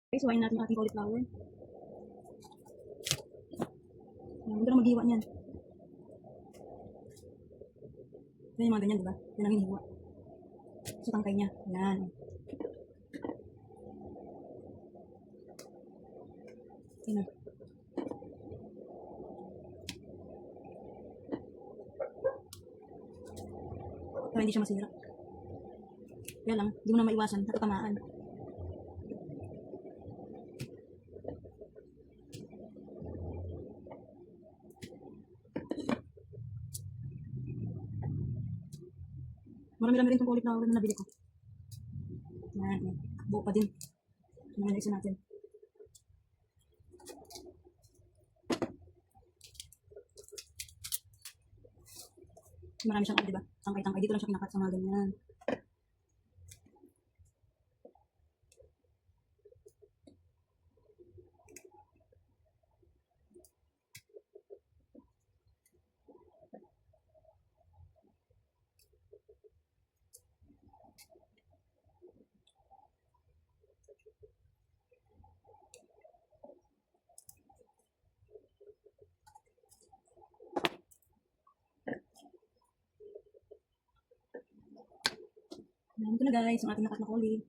Guys, huwain natin yung ating cauliflower. Hindi na maghiwa niyan. Yan yung mga ganyan, diba? Yan ang hinihiwa. So, tangkay niya. Yan. Yan na. Para hindi siya masira. Kaya lang, hindi mo na maiwasan. Natatamaan. Marami-rami rin itong cauliflower na nabili ko. Yan. Buo pa din. Naman na isa natin. Marami siyang diba? Tangkay-tangkay. Dito lang siya kinakat sa mga ganyan. Ito na guys, yung ating nakat na cauli.